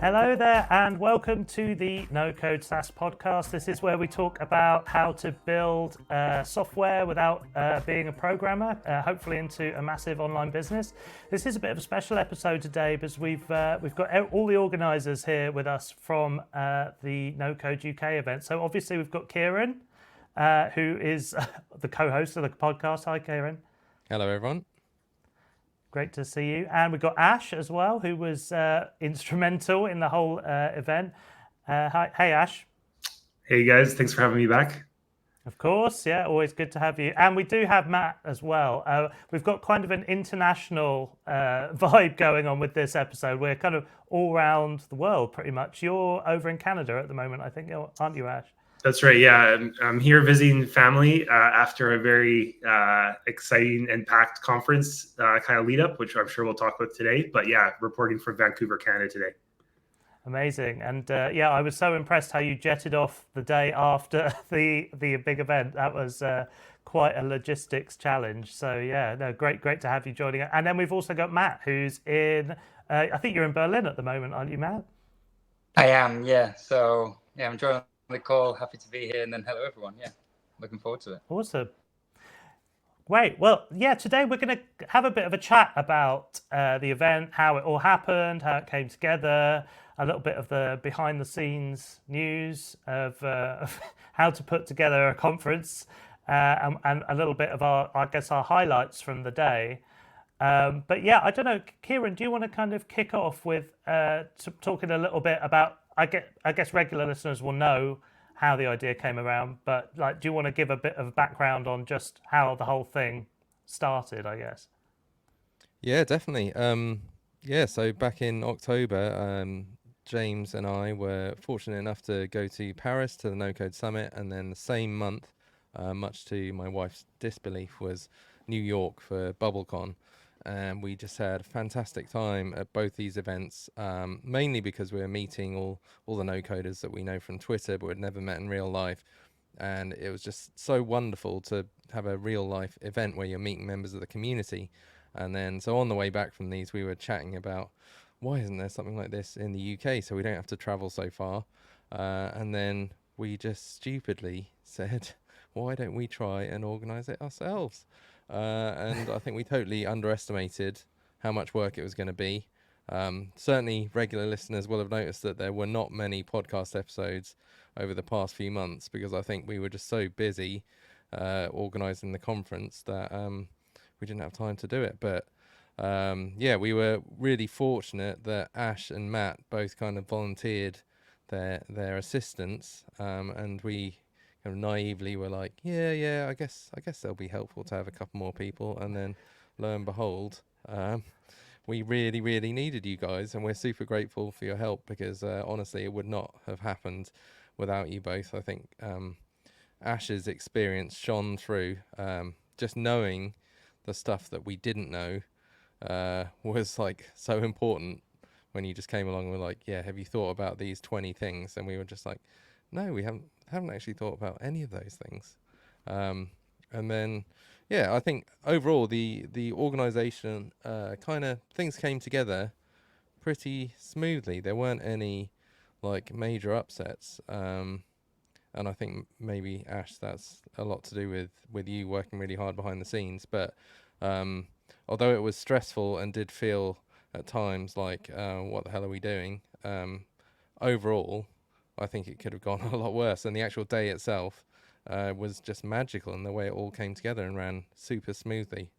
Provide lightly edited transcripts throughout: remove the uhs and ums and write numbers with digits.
Hello there, and welcome to the NoCode SaaS podcast. This is where we talk about how to build software without being a programmer, hopefully into a massive online business. This is a bit of a special episode today because we've got all the organisers here with us from the NoCode UK event. So obviously we've got Kieran, who is the co-host of the podcast. Hi, Kieran. Hello, everyone. Great to see you. And we've got Ash as well, who was instrumental in the whole event. Hi, hey, Ash. Hey, guys. Thanks for having me back. Of course. Yeah, always good to have you. And we do have Matt as well. We've got kind of an international vibe going on with this episode. We're kind of all around the world, pretty much. You're over in Canada at the moment, I think, aren't you, Ash? That's right. Yeah, I'm here visiting family after a very exciting and packed conference kind of lead up, which I'm sure we'll talk about today. But yeah, reporting from Vancouver, Canada today. Amazing. And yeah, I was so impressed how you jetted off the day after the big event. That was quite a logistics challenge. So yeah, no, great to have you joining us. And then we've also got Matt, who's in, I think you're in Berlin at the moment, aren't you, Matt? I am, yeah. So yeah, I'm enjoying the call. Happy to be here. And then hello, everyone. Yeah, looking forward to it. Awesome. Great. Well, yeah, today we're going to have a bit of a chat about the event, how it all happened, how it came together, a little bit of the behind the scenes news of how to put together a conference, and a little bit of our highlights from the day. But yeah, I don't know, Kieran, do you want to kind of kick off with talking a little bit about, I guess regular listeners will know how the idea came around, but like, do you want to give a bit of background on just how the whole thing started, I guess? Yeah, definitely. So back in October, James and I were fortunate enough to go to Paris to the NoCode Summit, and then the same month, much to my wife's disbelief, was New York for BubbleCon. And we just had a fantastic time at both these events, mainly because we were meeting all the no-coders that we know from Twitter, but we'd never met in real life. And it was just so wonderful to have a real-life event where you're meeting members of the community. And then, so on the way back from these, we were chatting about, why isn't there something like this in the UK so we don't have to travel so far? And then we just stupidly said, why don't we try and organize it ourselves? And I think we totally underestimated how much work it was going to be. Certainly regular listeners will have noticed that there were not many podcast episodes over the past few months, because I think we were just so busy organizing the conference that we didn't have time to do it. But yeah, we were really fortunate that Ash and Matt both kind of volunteered their assistance, and we kind of naively were like, yeah, I guess they'll be helpful to have a couple more people. And then lo and behold, we really needed you guys, and we're super grateful for your help, because honestly, it would not have happened without you both. I think Ash's experience shone through. Just knowing the stuff that we didn't know was like so important. When you just came along and were like, yeah, have you thought about these 20 things? And we were just like, no, we haven't actually thought about any of those things. And then, yeah, I think overall the organization kind of things came together pretty smoothly. There weren't any like major upsets. And I think maybe, Ash, that's a lot to do with you working really hard behind the scenes. But although it was stressful and did feel at times like, what the hell are we doing? Overall, I think it could have gone a lot worse. And the actual day itself was just magical in the way it all came together and ran super smoothly,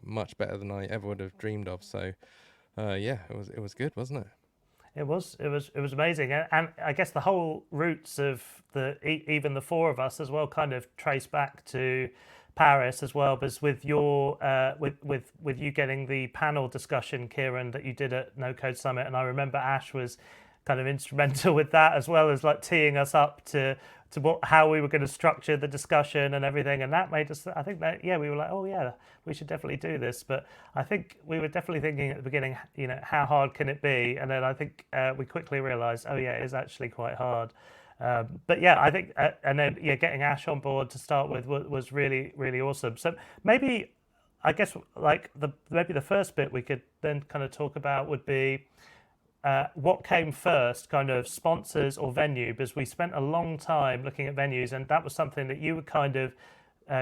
much better than I ever would have dreamed of. So yeah, it was good, wasn't it? It was amazing, and I guess the whole roots of even the four of us as well kind of trace back to Paris as well, because with your with you getting the panel discussion, Kieran, that you did at NoCode Summit, and I remember Ash was kind of instrumental with that, as well as like teeing us up to how we were going to structure the discussion and everything. And that made us, I think that, yeah, we were like, oh yeah, we should definitely do this. But I think we were definitely thinking at the beginning, you know, how hard can it be? And then I think we quickly realized, oh yeah, it is actually quite hard. But yeah, I think, and then yeah, getting Ash on board to start with was really, really awesome. So maybe, I guess, like maybe the first bit we could then kind of talk about would be, what came first, kind of sponsors or venue? Because we spent a long time looking at venues, and that was something that you were kind of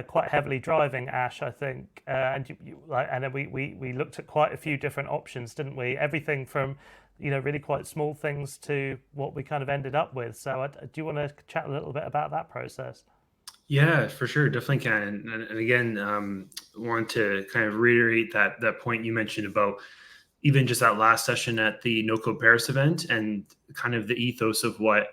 quite heavily driving, Ash, I think. And then we looked at quite a few different options, didn't we? Everything from really quite small things to what we kind of ended up with. So do you want to chat a little bit about that process? Yeah, for sure. Definitely can. And again, want to kind of reiterate that point you mentioned about even just that last session at the NoCode Paris event, and kind of the ethos of what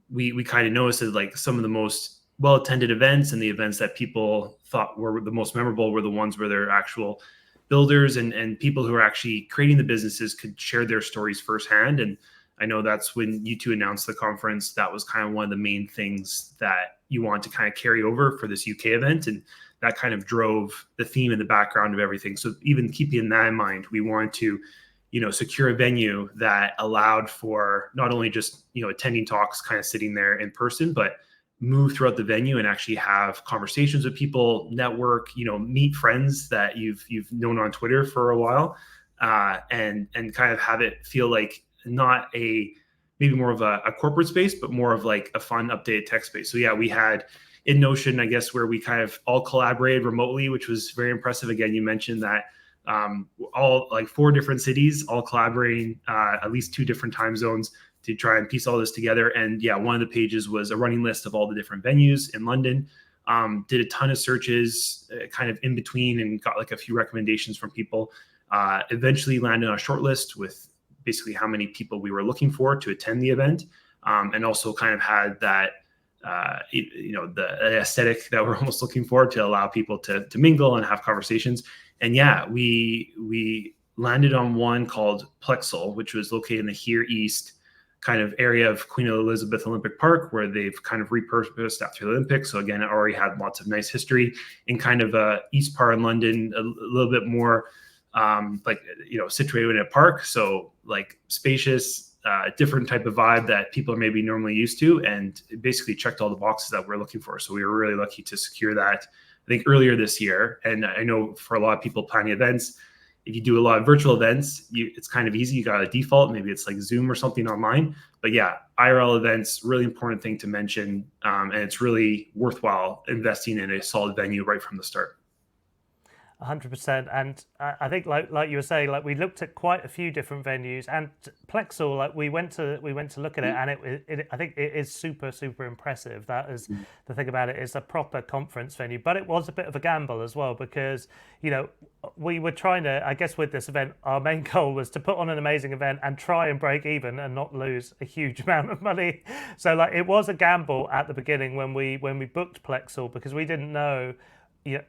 we kind of noticed is like some of the most well-attended events and the events that people thought were the most memorable were the ones where their actual builders and people who are actually creating the businesses could share their stories firsthand. And I know that's when you two announced the conference, that was kind of one of the main things that you want to kind of carry over for this UK event. And that kind of drove the theme in the background of everything. So even keeping that in mind, we wanted to, secure a venue that allowed for not only just, attending talks kind of sitting there in person, but move throughout the venue and actually have conversations with people, network, meet friends that you've known on Twitter for a while, and kind of have it feel like not maybe more of a corporate space, but more of like a fun updated tech space. So yeah, we had in Notion, I guess, where we kind of all collaborated remotely, which was very impressive. Again, you mentioned that all like 4 different cities, all collaborating, at least 2 different time zones to try and piece all this together. And yeah, one of the pages was a running list of all the different venues in London. Did a ton of searches kind of in between and got like a few recommendations from people. Eventually landed on a short list with basically how many people we were looking for to attend the event. And also kind of had that, the aesthetic that we're almost looking for to allow people to mingle and have conversations. And yeah, we landed on one called Plexel, which was located in the Here East kind of area of Queen Elizabeth Olympic Park, where they've kind of repurposed after the Olympics. So again, it already had lots of nice history in kind of east part in London, a little bit more situated in a park. So like spacious, different type of vibe that people are maybe normally used to, and it basically checked all the boxes that we're looking for. So we were really lucky to secure that, I think, earlier this year. And I know for a lot of people planning events, if you do a lot of virtual events, it's kind of easy. You got a default, maybe it's like Zoom or something online. But yeah, IRL events, really important thing to mention. And it's really worthwhile investing in a solid venue right from the start. 100%. And I think like you were saying, like we looked at quite a few different venues, and Plexel, like we went to look at it, and it I think it is super impressive. That is the thing about it. It's a proper conference venue, but it was a bit of a gamble as well, because we were trying to, I guess with this event, our main goal was to put on an amazing event and try and break even and not lose a huge amount of money. So like it was a gamble at the beginning when we booked Plexel, because we didn't know,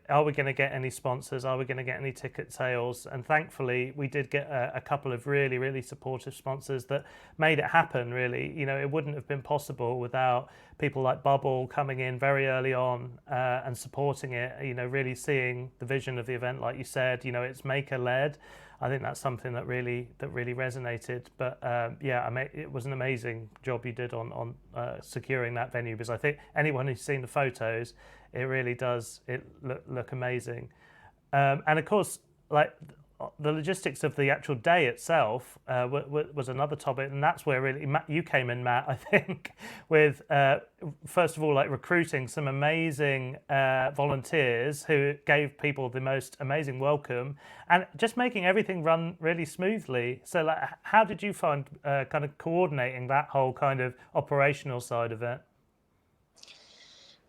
are we going to get any sponsors? Are we going to get any ticket sales? And thankfully, we did get a couple of really supportive sponsors that made it happen, really. It wouldn't have been possible without people like Bubble coming in very early on and supporting it, really seeing the vision of the event. Like you said, it's maker-led. I think that's something that really resonated. But it was an amazing job you did on securing that venue, because I think anyone who's seen the photos, it really does look amazing. And of course, like the logistics of the actual day itself was another topic, and that's where really you came in, Matt, I think, with first of all, like recruiting some amazing volunteers who gave people the most amazing welcome, and just making everything run really smoothly. So like, how did you find kind of coordinating that whole kind of operational side of it?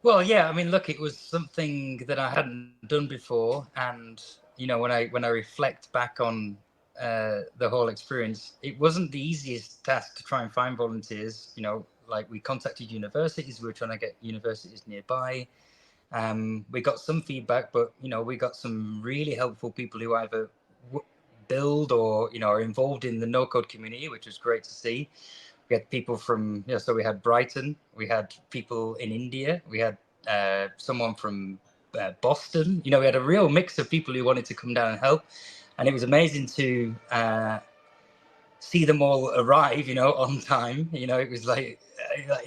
Well, yeah, I mean, look, it was something that I hadn't done before, and when I reflect back on the whole experience, it wasn't the easiest task to try and find volunteers. Like we contacted universities, we were trying to get universities nearby. We got some feedback, but we got some really helpful people who either build or are involved in the no-code community, which was great to see. We had people from, so we had Brighton, we had people in India, we had someone from Boston. We had a real mix of people who wanted to come down and help. And it was amazing to see them all arrive, on time. It was like,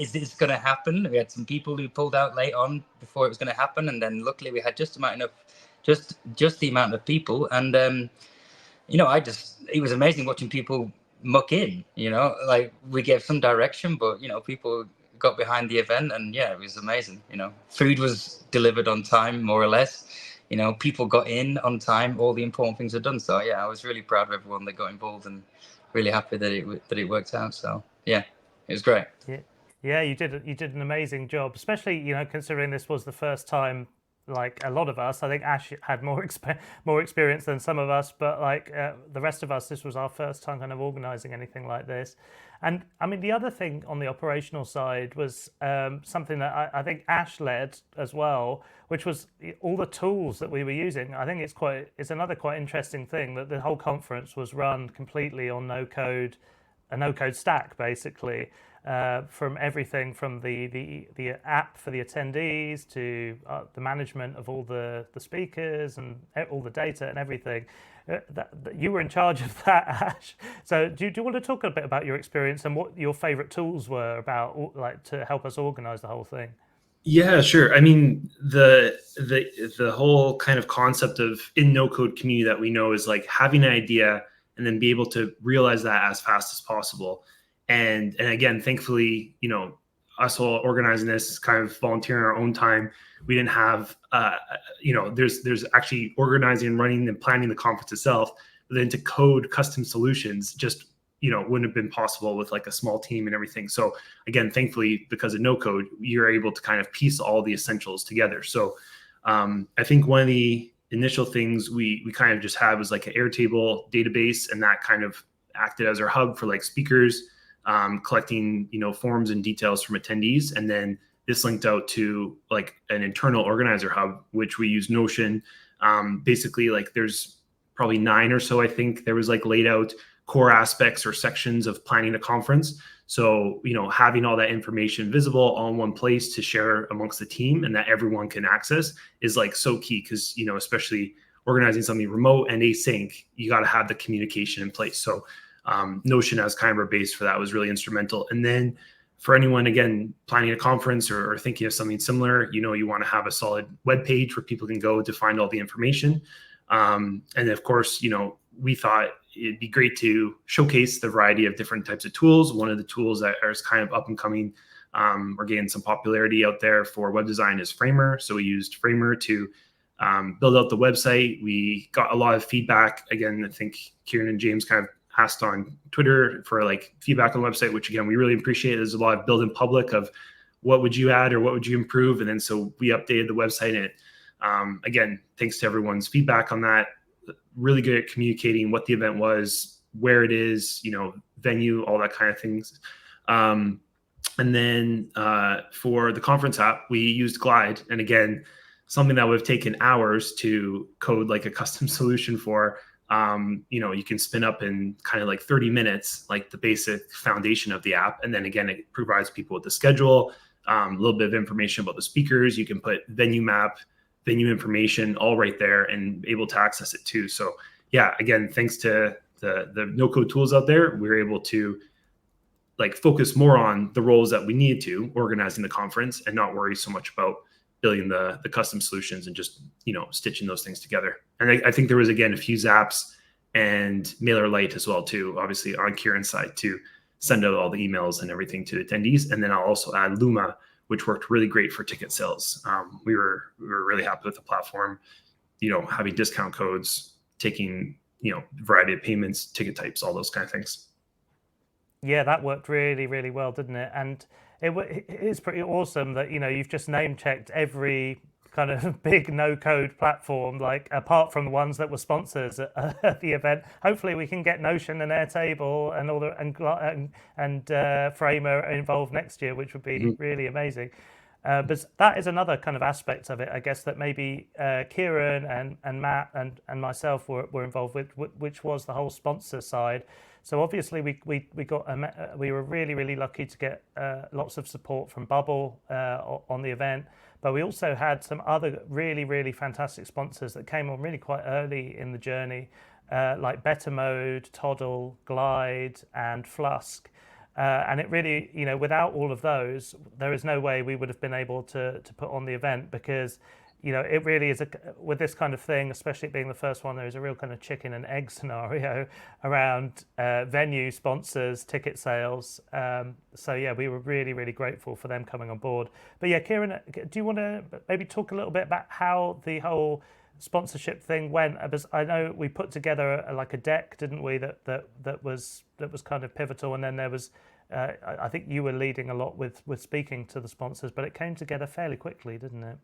is this going to happen? We had some people who pulled out late on before it was going to happen. And then luckily we had just the amount of people. And, it was amazing watching people muck in, like we gave some direction, but people got behind the event, and yeah, it was amazing. Food was delivered on time, more or less. People got in on time, all the important things are done. So yeah, I was really proud of everyone that got involved, and really happy that it worked out. So yeah, it was great. Yeah, you did an amazing job, especially considering this was the first time. Like a lot of us, I think Ash had more experience than some of us, but like the rest of us, this was our first time kind of organising anything like this. And I mean, the other thing on the operational side was something that I think Ash led as well, which was all the tools that we were using. I think it's another quite interesting thing that the whole conference was run completely on NoCode, a NoCode stack basically. From everything from the app for the attendees to the management of all the speakers and all the data and everything. That you were in charge of that, Ash. So do you want to talk a bit about your experience and what your favorite tools were about, like, to help us organize the whole thing? Yeah, sure. I mean, the whole kind of concept of in no-code community that we know is like having an idea and then be able to realize that as fast as possible. And again, thankfully, us all organizing this kind of volunteering our own time. We didn't have, there's actually organizing and running and planning the conference itself. But then to code custom solutions just, wouldn't have been possible with like a small team and everything. So again, thankfully, because of no code, you're able to kind of piece all the essentials together. So I think one of the initial things we kind of just had was like an Airtable database, and that kind of acted as our hub for like speakers, collecting forms and details from attendees. And then this linked out to like an internal organizer hub, which we use Notion. Basically, like there's probably 9 or so, I think there was like laid out core aspects or sections of planning a conference. So having all that information visible all in one place to share amongst the team and that everyone can access is like so key, because especially organizing something remote and async, you got to have the communication in place. So Notion as kind of our base for that was really instrumental. And then for anyone, again, planning a conference or thinking of something similar, you want to have a solid web page where people can go to find all the information. And of course, we thought it'd be great to showcase the variety of different types of tools. One of the tools that is kind of up and coming, or gaining some popularity out there for web design, is Framer. So we used Framer to build out the website. We got a lot of feedback. Again, I think Kieran and James kind of asked on Twitter for like feedback on the website, which again, we really appreciate. There's a lot of build in public of what would you add or what would you improve? And then so we updated the website, and again, thanks to everyone's feedback on that. Really good at communicating what the event was, where it is, venue, all that kind of things. And then for the conference app, we used Glide. And again, something that would have taken hours to code like a custom solution for, you can spin up in kind of like 30 minutes, like the basic foundation of the app. And then again, it provides people with the schedule, a little bit of information about the speakers. You can put venue map, venue information all right there and able to access it too. So yeah, again, thanks to the no-code tools out there, we were able to like focus more on the roles that we needed to organizing the conference and not worry so much about building the custom solutions and just, stitching those things together. And I think there was, again, a few Zaps and MailerLite as well too, obviously on Kieran's side, to send out all the emails and everything to attendees. And then I'll also add Luma, which worked really great for ticket sales. We were really happy with the platform, having discount codes, taking, variety of payments, ticket types, all those kind of things. Yeah, that worked really, really well, didn't it? And it is pretty awesome that, you've just name checked every kind of big no-code platform, like apart from the ones that were sponsors at the event. Hopefully we can get Notion and Airtable and all the and Framer involved next year, which would be really amazing. But that is another kind of aspect of it, I guess, that maybe Kieran and Matt and myself were involved with, which was the whole sponsor side. So obviously we were really, really lucky to get lots of support from Bubble on the event. But we also had some other really, really fantastic sponsors that came on really quite early in the journey, like Better Mode, Toddle, Glide, and Flusk. And it really, without all of those, there is no way we would have been able to put on the event, because it really is with this kind of thing, especially being the first one, there is a real kind of chicken and egg scenario around venue, sponsors, ticket sales. So yeah, we were really, really grateful for them coming on board. But yeah, Kieran, do you want to maybe talk a little bit about how the whole sponsorship thing went? Because I know we put together like a deck, didn't we? That was kind of pivotal, and then there was. I think you were leading a lot with speaking to the sponsors, but it came together fairly quickly, didn't it?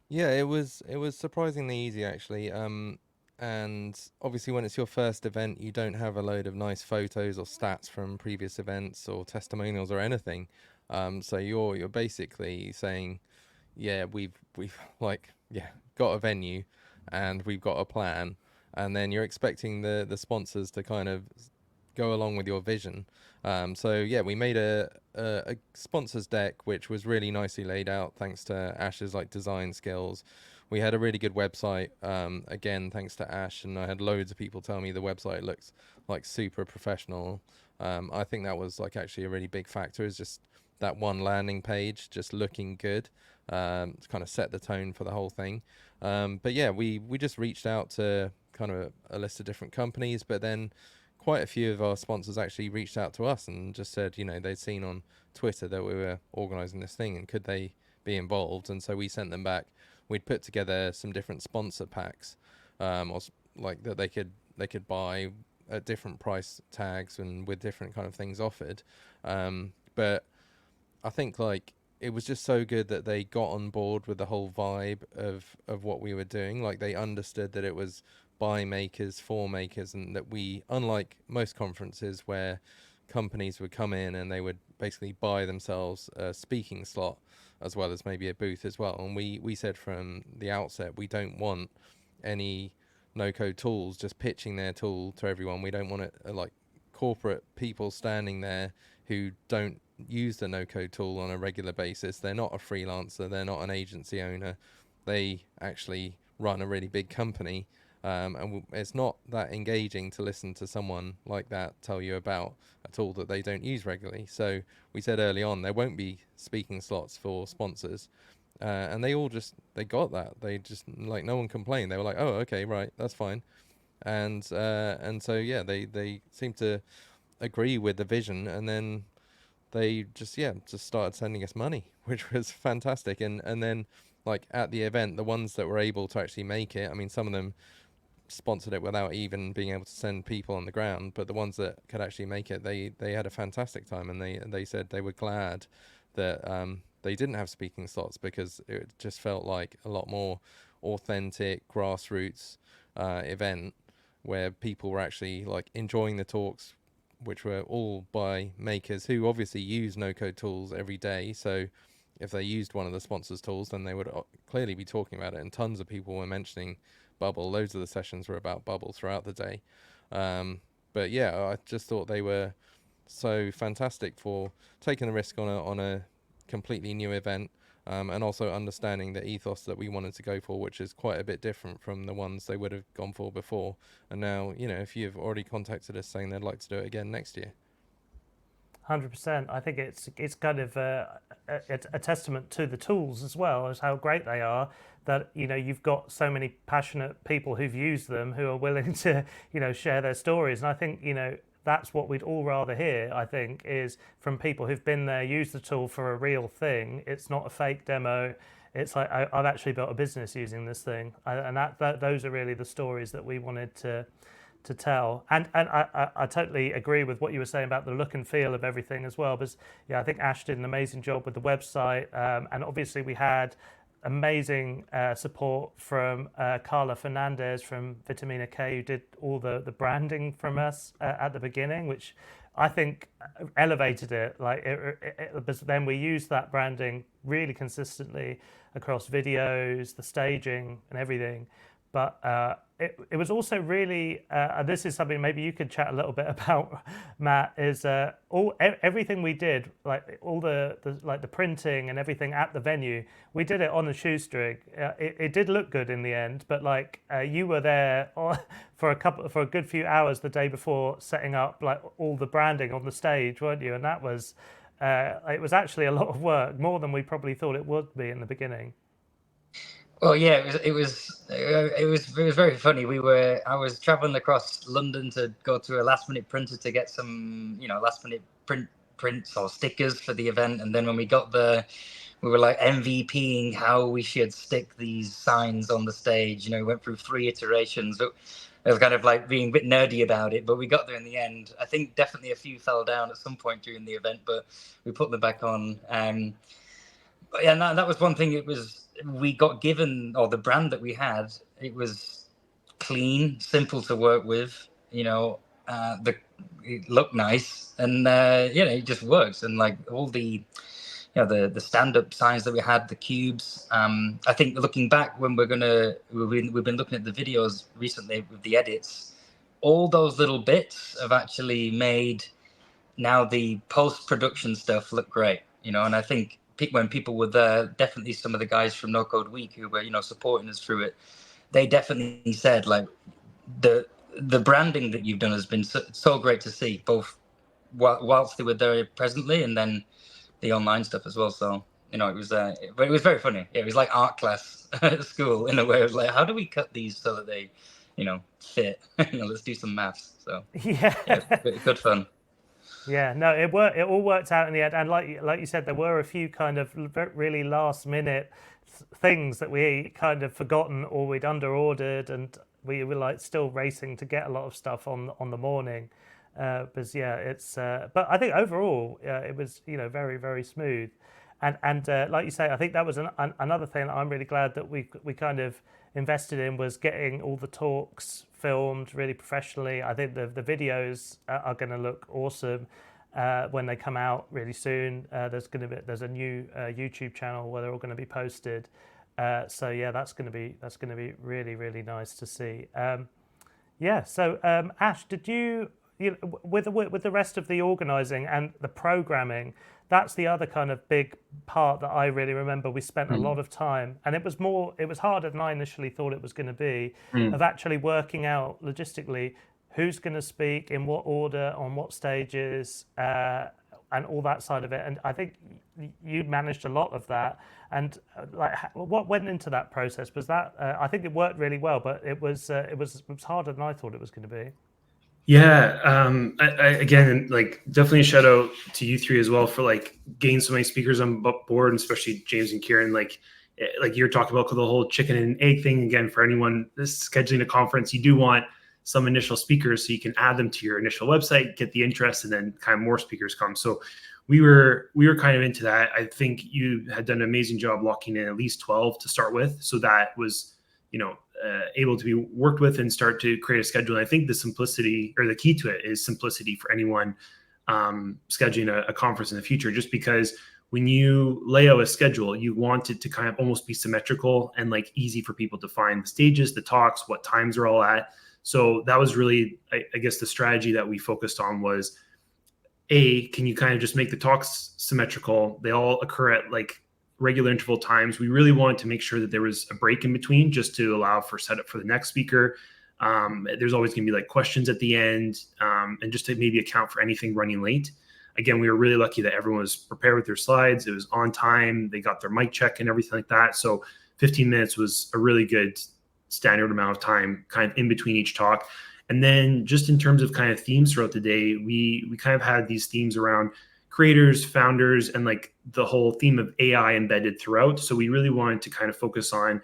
Yeah, it was surprisingly easy actually. And obviously when it's your first event, you don't have a load of nice photos or stats from previous events or testimonials or anything. So you're basically saying, yeah, we've got a venue and we've got a plan, and then you're expecting the sponsors to kind of go along with your vision. So yeah, we made a sponsors deck which was really nicely laid out thanks to Ash's like design skills. We had a really good website, again thanks to Ash, and I had loads of people tell me the website looks like super professional. I think that was like actually a really big factor, is just that one landing page just looking good, to kind of set the tone for the whole thing. But yeah, we just reached out to kind of a list of different companies, but then quite a few of our sponsors actually reached out to us and just said, they'd seen on Twitter that we were organising this thing and could they be involved. And so we sent them back. We'd put together some different sponsor packs, or like that they could buy at different price tags and with different kind of things offered. But I think like it was just so good that they got on board with the whole vibe of what we were doing. Like they understood that it was by makers for makers, and that we, unlike most conferences where companies would come in and they would basically buy themselves a speaking slot as well as maybe a booth as well. And we said from the outset, we don't want any no-code tools just pitching their tool to everyone. We don't want it like corporate people standing there who don't use the no-code tool on a regular basis. They're not a freelancer, they're not an agency owner, they actually run a really big company. And it's not that engaging to listen to someone like that tell you about a tool that they don't use regularly. So we said early on there won't be speaking slots for sponsors, and they got that. They just, like, no one complained. They were like, oh, okay, right, that's fine. And so yeah, they seemed to agree with the vision, and then they just started sending us money, which was fantastic. And then like at the event, the ones that were able to actually make it, I mean, some of them sponsored it without even being able to send people on the ground, but the ones that could actually make it, they had a fantastic time, and they said they were glad that they didn't have speaking slots, because it just felt like a lot more authentic grassroots event where people were actually like enjoying the talks, which were all by makers who obviously use no-code tools every day. So if they used one of the sponsors' tools, then they would clearly be talking about it, and tons of people were mentioning Bubble. Loads of the sessions were about Bubble throughout the day. But yeah, I just thought they were so fantastic for taking the risk on a completely new event, and also understanding the ethos that we wanted to go for, which is quite a bit different from the ones they would have gone for before. And now, if you've already contacted us saying they'd like to do it again next year. 100%. I think it's kind of a testament to the tools as well as how great they are, that you've got so many passionate people who've used them who are willing to share their stories. And I think that's what we'd all rather hear, I think, is from people who've been there, used the tool for a real thing. It's not a fake demo. It's like, I've actually built a business using this thing. And those are really the stories that we wanted to tell. And I totally agree with what you were saying about the look and feel of everything as well, because I think Ash did an amazing job with the website, and obviously we had amazing support from Carla Fernandez from Vitamina K, who did all the branding from us at the beginning, which I think elevated it. But then we used that branding really consistently across videos, the staging and everything. But it was also really, this is something maybe you could chat a little bit about, Matt, is everything we did, like all the printing and everything at the venue, we did it on a shoestring. It did look good in the end, but you were there for a good few hours the day before setting up like all the branding on the stage, weren't you? And that was, it was actually a lot of work, more than we probably thought it would be in the beginning. Well, yeah, it was very funny. I was traveling across London to go to a last minute printer to get some, last minute prints or stickers for the event. And then when we got there, we were like MVPing how we should stick these signs on the stage. We went through 3 iterations. It was kind of like being a bit nerdy about it, but we got there in the end. I think definitely a few fell down at some point during the event, but we put them back on. But yeah, that was one thing. We got given, or the brand that we had, it was clean, simple to work with. It looked nice, and it just works. And like all the the stand-up signs that we had, the cubes. I think looking back, when we've been looking at the videos recently with the edits, all those little bits have actually made now the post-production stuff look great. And I think when people were there, definitely some of the guys from NoCode Week who were supporting us through it, they definitely said like the branding that you've done has been so great to see, both whilst they were there presently and then the online stuff as well. So it was but it was very funny. It was like art class at school in a way. It was like, how do we cut these so that they fit? Let's do some maths. So Yeah, good fun. Yeah, no, it worked. It all worked out in the end, and like you said, there were a few kind of really last minute things that we kind of forgotten or we'd under ordered, and we were like still racing to get a lot of stuff on the morning. But yeah, it's. But I think overall, it was very very smooth, and like you say, I think that was another thing that I'm really glad that we kind of invested in, was getting all the talks filmed really professionally. I think the videos are going to look awesome when they come out really soon. There's a new YouTube channel where they're all going to be posted. So yeah, that's going to be really really nice to see. Yeah. So Ash, did you with the rest of the organising and the programming? That's the other kind of big part that I really remember. We spent a lot of time, and it was harder than I initially thought it was going to be, of actually working out logistically who's going to speak, in what order, on what stages, and all that side of it. And I think you managed a lot of that. And like, what went into that process? Was that I think it worked really well, but it was harder than I thought it was going to be. Yeah. I again, like, definitely a shout out to you three as well for like getting so many speakers on board, and especially James and Kieran. Like you're talking about the whole chicken and egg thing. Again, for anyone scheduling a conference, you do want some initial speakers so you can add them to your initial website, get the interest, and then kind of more speakers come. So we were kind of into that. I think you had done an amazing job locking in at least 12 to start with. So that was, able to be worked with and start to create a schedule. And I think the simplicity, or the key to it, is simplicity for anyone scheduling a conference in the future, just because when you lay out a schedule, you want it to kind of almost be symmetrical and like easy for people to find the stages, the talks, what times are all at. So that was really, I guess, the strategy that we focused on was, can you kind of just make the talks symmetrical? They all occur at like regular interval times. We really wanted to make sure that there was a break in between, just to allow for setup for the next speaker. There's always going to be like questions at the end, and just to maybe account for anything running late. Again, we were really lucky that everyone was prepared with their slides. It was on time. They got their mic check and everything like that. So 15 minutes was a really good standard amount of time kind of in between each talk. And then just in terms of kind of themes throughout the day, we kind of had these themes around creators, founders, and like the whole theme of AI embedded throughout. So we really wanted to kind of focus on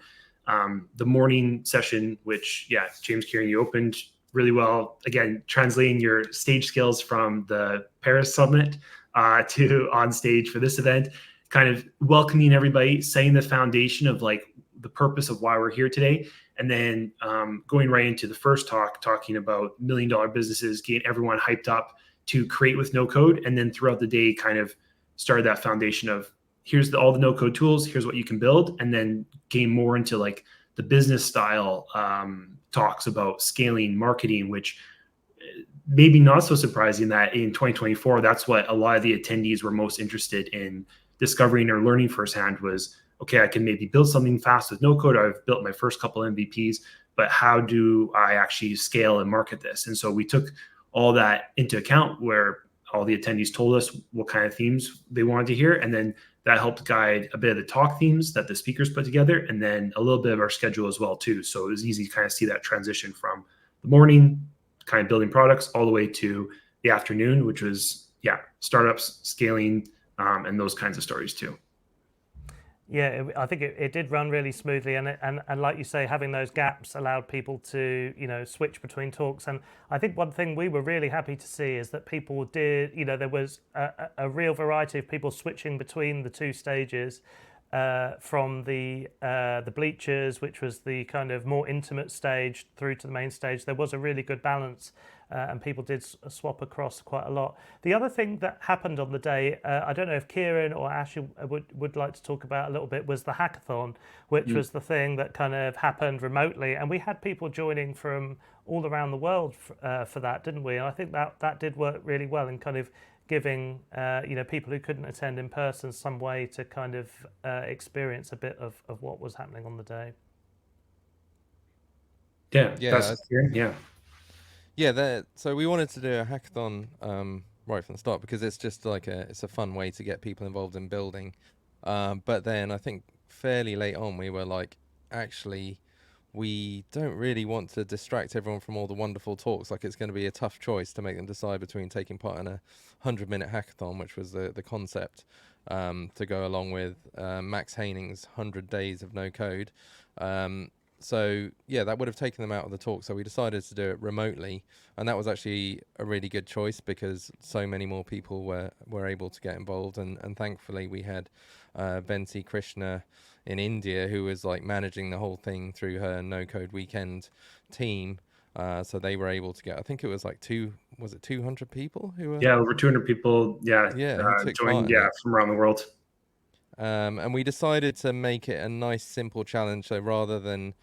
the morning session, which, yeah, James, Kieran, you opened really well. Again, translating your stage skills from the Paris Summit to on stage for this event, kind of welcoming everybody, setting the foundation of like the purpose of why we're here today. And then going right into the first talk, talking about $1 million businesses, getting everyone hyped up to create with no code. And then throughout the day, kind of started that foundation of here's all the no code tools, here's what you can build, and then gain more into like the business style talks about scaling, marketing, which maybe not so surprising that in 2024, that's what a lot of the attendees were most interested in discovering or learning firsthand was, okay, I can maybe build something fast with no code. I've built my first couple MVPs, but how do I actually scale and market this? And so we took all that into account, where all the attendees told us what kind of themes they wanted to hear. And then that helped guide a bit of the talk themes that the speakers put together, and then a little bit of our schedule as well too. So it was easy to kind of see that transition from the morning, kind of building products, all the way to the afternoon, which was startups, scaling, and those kinds of stories too. Yeah, I think it did run really smoothly, and like you say, having those gaps allowed people to switch between talks. And I think one thing we were really happy to see is that people did, there was a real variety of people switching between the two stages, from the bleachers, which was the kind of more intimate stage, through to the main stage. There was a really good balance. And people did swap across quite a lot. The other thing that happened on the day, I don't know if Kieran or Ash would like to talk about a little bit, was the hackathon, which was the thing that kind of happened remotely. And we had people joining from all around the world for that, didn't we? And I think that did work really well in kind of giving people who couldn't attend in person some way to kind of experience a bit of what was happening on the day. So we wanted to do a hackathon right from the start, because it's just like it's a fun way to get people involved in building. But then I think fairly late on we were like, actually, we don't really want to distract everyone from all the wonderful talks. Like, it's going to be a tough choice to make them decide between taking part in a 100-minute hackathon, which was the concept, to go along with Max Heining's 100 Days of No Code. So yeah, that would have taken them out of the talk. So we decided to do it remotely, and that was actually a really good choice, because so many more people were able to get involved. And thankfully we had Benti Krishna in India, who was like managing the whole thing through her NoCode weekend team. So they were able to get, I think it was like 200 people who were? Yeah, over 200 people. Joined from around the world. And we decided to make it a nice, simple challenge. So rather than,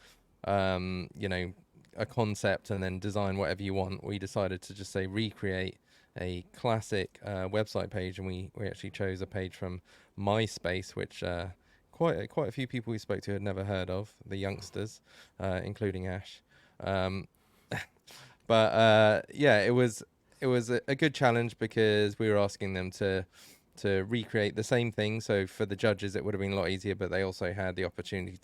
a concept and then design whatever you want, we decided to just say recreate a classic website page. And we actually chose a page from MySpace, which quite a few people we spoke to had never heard of, the youngsters, including Ash. But it was a good challenge, because we were asking them to recreate the same thing. So for the judges, it would have been a lot easier, but they also had the opportunity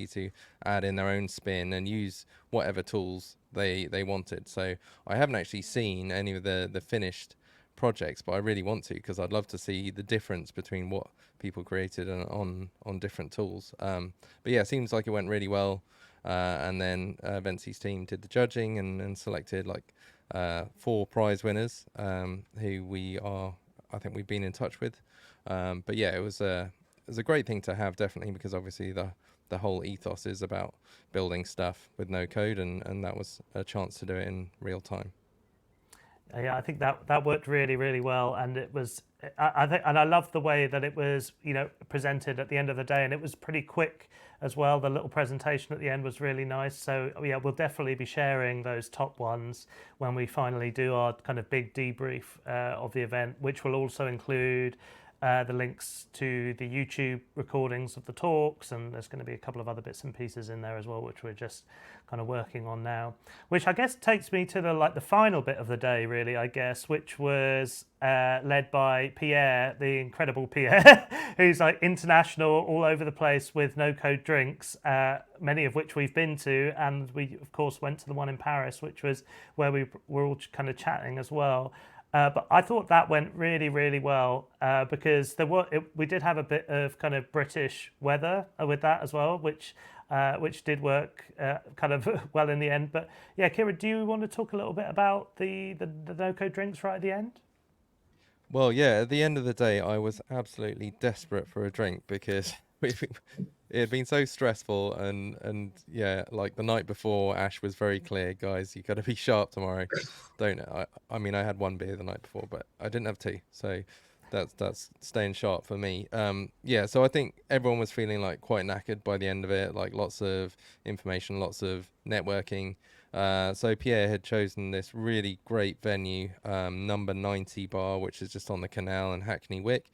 to add in their own spin and use whatever tools they wanted. So I haven't actually seen any of the finished projects, but I really want to, because I'd love to see the difference between what people created on different tools. But yeah, it seems like it went really well. And then Benti's team did the judging and selected like 4 prize winners, who I think we've been in touch with. But yeah, it was a great thing to have, definitely, because obviously the whole ethos is about building stuff with no code, and that was a chance to do it in real time. Yeah, I think that worked really, really well, and it was. I think, and I love the way that it was, presented at the end of the day, and it was pretty quick as well. The little presentation at the end was really nice. So yeah, we'll definitely be sharing those top ones when we finally do our kind of big debrief of the event, which will also include the links to the YouTube recordings of the talks, and there's going to be a couple of other bits and pieces in there as well, which we're just kind of working on now. Which I guess takes me to the final bit of the day, really, I guess, which was led by Pierre, the incredible Pierre, who's like international, all over the place with no code drinks, many of which we've been to, and we of course went to the one in Paris, which was where we were all kind of chatting as well. But I thought that went really, really well, because we did have a bit of kind of British weather with that as well, which did work kind of well in the end. But yeah, Kieran, do you want to talk a little bit about the no-code drinks right at the end? Well, yeah, at the end of the day, I was absolutely desperate for a drink, because it had been so stressful, and yeah, like the night before, Ash was very clear, guys, you got to be sharp tomorrow. I mean, I had 1 beer the night before, but I didn't have 2, so that's staying sharp for me. Yeah, so I think everyone was feeling like quite knackered by the end of it, like lots of information, lots of networking. So Pierre had chosen this really great venue, number 90 bar, which is just on the canal in Hackney Wick,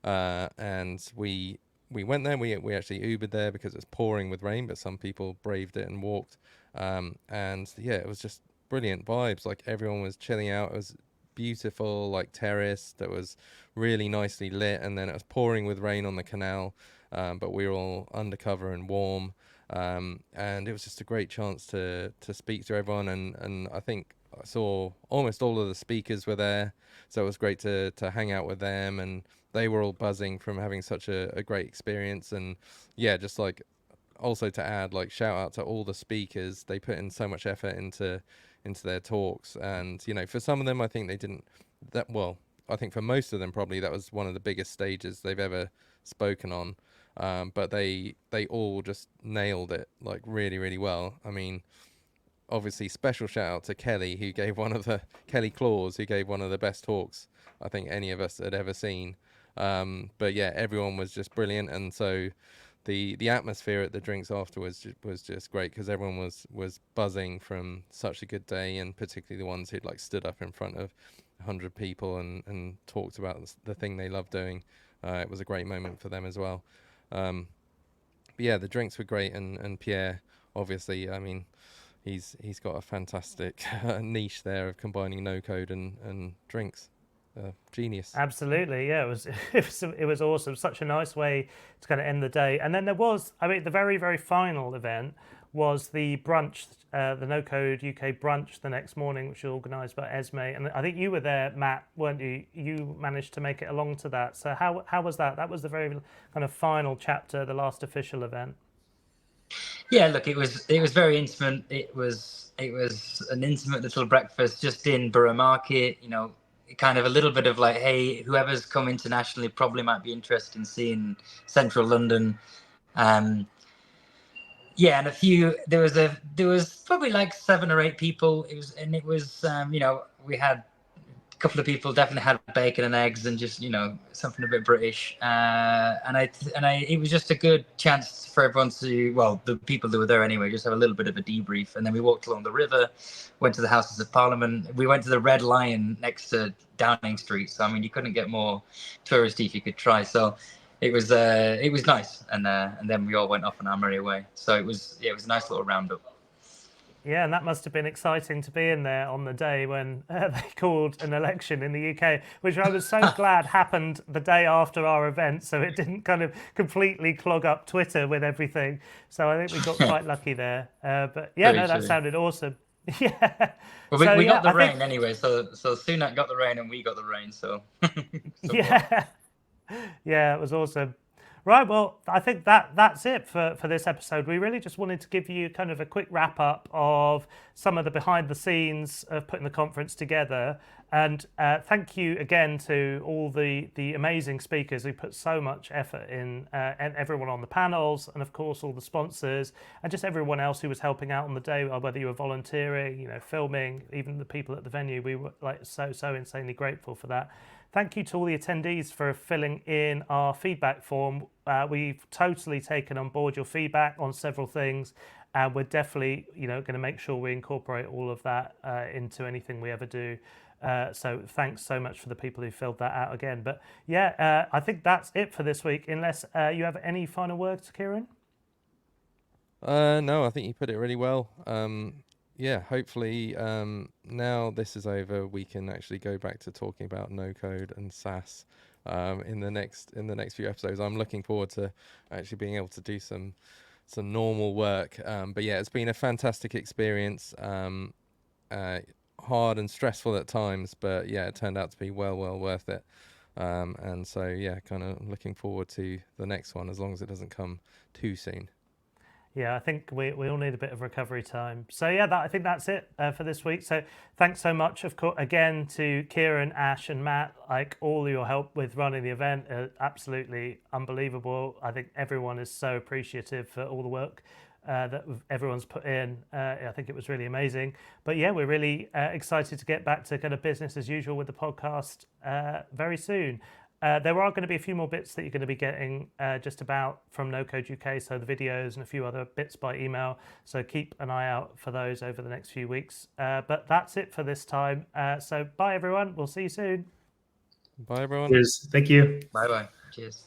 and we went there. We actually Ubered there because it was pouring with rain, but some people braved it and walked. And yeah, it was just brilliant vibes. Like, everyone was chilling out. It was beautiful like terrace that was really nicely lit, and then it was pouring with rain on the canal, but we were all undercover and warm, and it was just a great chance to speak to everyone, and I think I saw almost all of the speakers were there, so it was great to hang out with them, and they were all buzzing from having such a great experience. And yeah, just like also to add, like, shout out to all the speakers. They put in so much effort into their talks, and you know, for some of them I think they didn't that well. I think for most of them probably that was one of the biggest stages they've ever spoken on, but they all just nailed it like really, really well. I mean, obviously special shout out to Kelly, who gave Kelly Claus, who gave one of the best talks I think any of us had ever seen. But yeah, everyone was just brilliant, and so the atmosphere at the drinks afterwards was just great, because everyone was buzzing from such a good day, and particularly the ones who'd like stood up in front of 100 people and talked about the thing they love doing. It was a great moment for them as well. But yeah, the drinks were great, and Pierre, obviously, I mean, he's got a fantastic niche there of combining no code and drinks. Genius. Absolutely, yeah. It was awesome. Such a nice way to kind of end the day. And then there was, I mean, the very, very final event was the brunch, the NoCode UK brunch the next morning, which was organised by Esme. And I think you were there, Matt, weren't you? You managed to make it along to that. So how was that? That was the very kind of final chapter, the last official event. Yeah, look, it was very intimate. It was an intimate little breakfast just in Borough Market, you know, kind of a little bit of like, hey, whoever's come internationally probably might be interested in seeing central London. Yeah, and there was probably like 7 or 8 people. It was you know, we had a couple of people definitely had bacon and eggs and just, you know, something a bit British. And it was just a good chance for everyone to, well, the people that were there anyway, just have a little bit of a debrief. And then we walked along the river, went to the Houses of Parliament. We went to the Red Lion next to Downing Street. So, I mean, you couldn't get more touristy if you could try. So it was nice. And then we all went off on our merry way. So it was a nice little roundup. Yeah, and that must have been exciting to be in there on the day when they called an election in the UK, which I was so glad happened the day after our event, so it didn't kind of completely clog up Twitter with everything. So I think we got quite lucky there. But yeah, Very that true. sounded awesome. Yeah. Well, we got the rain anyway, so Sunak got the rain and we got the rain, so. Yeah. Yeah, it was awesome. Right, well, I think that's it for this episode. We really just wanted to give you kind of a quick wrap up of some of the behind the scenes of putting the conference together. And thank you again to all the amazing speakers who put so much effort in, and everyone on the panels, and of course all the sponsors, and just everyone else who was helping out on the day, whether you were volunteering, you know, filming, even the people at the venue. We were like so insanely grateful for that. Thank you to all the attendees for filling in our feedback form. We've totally taken on board your feedback on several things, and we're definitely, you know, going to make sure we incorporate all of that into anything we ever do. So thanks so much for the people who filled that out again. But yeah, I think that's it for this week, unless you have any final words, Kieran? No, I think you put it really well. Yeah, hopefully now this is over, we can actually go back to talking about NoCode and SaaS in the next few episodes. I'm looking forward to actually being able to do some normal work. But yeah, it's been a fantastic experience. Hard and stressful at times, but yeah, it turned out to be well worth it. And so yeah, kind of looking forward to the next one, as long as it doesn't come too soon. Yeah, I think we all need a bit of recovery time. So yeah, I think that's it for this week. So thanks so much, of course, again to Kieran, Ash, and Matt. Like, all your help with running the event, absolutely unbelievable. I think everyone is so appreciative for all the work that everyone's put in. I think it was really amazing. But yeah, we're really excited to get back to kind of business as usual with the podcast very soon. There are going to be a few more bits that you're going to be getting just about from NoCode UK, so the videos and a few other bits by email. So keep an eye out for those over the next few weeks. But that's it for this time. So bye, everyone. We'll see you soon. Bye, everyone. Cheers. Thank you. Bye-bye. Cheers.